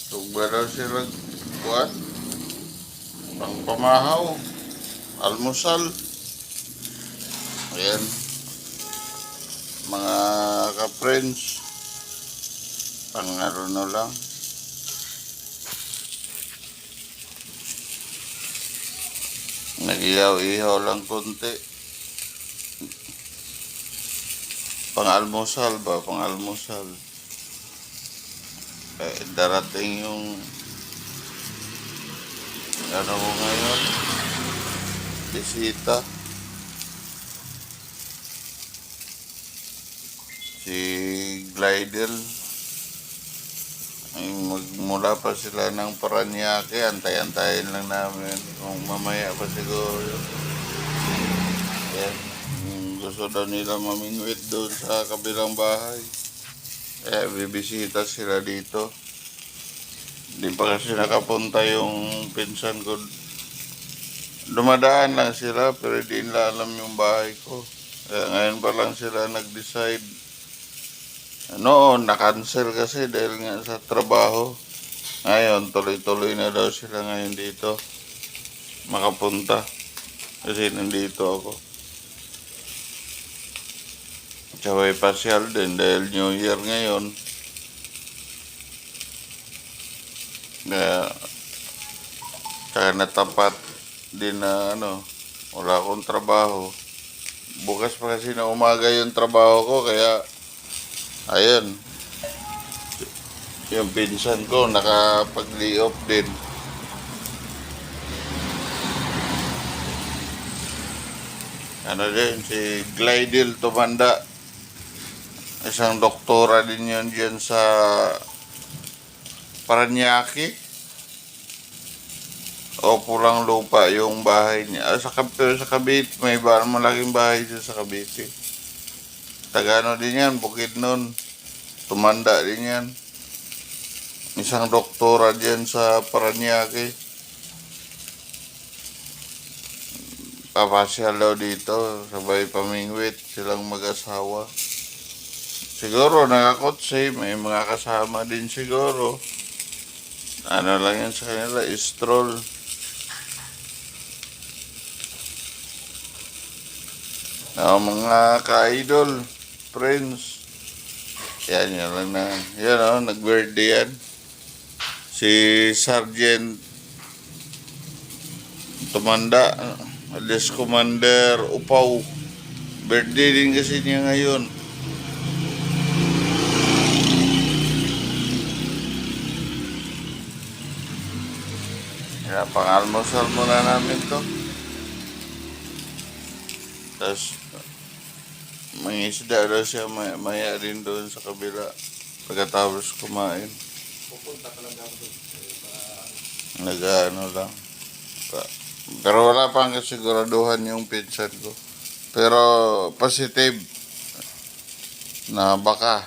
Tugba daw sila kuan, pang pamahaw, almusal. Ayan, mga ka-friends, pang ano lang. Nag-ihaw-ihaw lang konti. Pang-almusal ba? Pang-almusal. Darating yung ano ko ngayon, bisita. Si Glidel. Ay, magmula pa sila ng Paranaque, antay-antayin lang namin kung mamaya pa siguro. Yan. Gusto daw nila mamingwit doon sa kabilang bahay. Bibisita sila dito. Hindi pa kasi nakapunta yung pinsan ko. Dumadaan lang sila pero di nila alam yung bahay ko. Ngayon pa lang sila nag-decide. Noon, na-cancel kasi dahil nga sa trabaho. Ngayon, tuloy-tuloy na daw sila ngayon dito. Makapunta. Kasi nandito ako. Tsaway pasyal din dahil New Year ngayon. Tsaka natapat din na wala akong trabaho. Bukas pa kasi na umaga yung trabaho ko kaya ayun. Yung pinsan ko nakapag-lay off din. Din, si Glidel Tumanda. Isang doktora din yun dyan sa Paranaque. O pulang lupa yung bahay niya. Sa Cavite, may malaking bahay dyan sa Cavite. Tagano din yan, Bukidnon. Tumanda din yan. Isang doktora dyan sa Paranaque. Papasyal daw dito, sabay pamingwit silang mag-asawa. Siguro nakakotse, may mga kasama din siguro. Ano lang yan sa kanila, stroll. Mga ka-idol, friends. Yan lang na. Yan nag-birthday yan. Si Sergeant Tumanda, alias Commander Upaw. Birthday din kasi niya ngayon. Kaya pang-almusal muna namin to. Tapos may isda daw siya maya rin doon sa kabila pagkatapos kumain. Pupunta talaga ako doon. Nag-ano lang. Pero wala pang kasiguraduhan yung pinsan ko. Pero positive na baka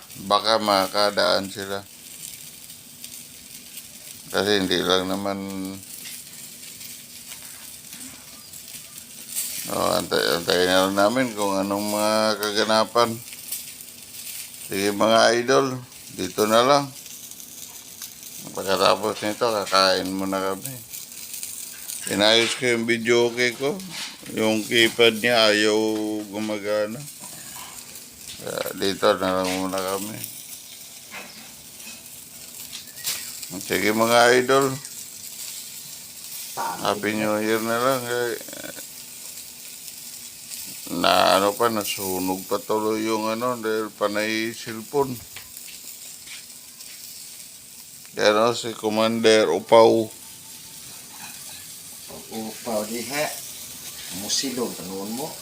makadaan sila. Kasi hindi lang naman antayin na lang namin kung anong mga kaganapan. Sige mga idol, dito na lang. Pagkatapos nito, kakain muna kami. Inayos ko yung video okay ko. Yung keypad niya ayaw gumagana. Dito na lang muna kami. Sige mga idol. Happy New Year na lang. Nasunog pa tuloy yung dahil panay cellphone. Kaya si Commander Upaw. Upaw diha. Musilong, tanuan mo.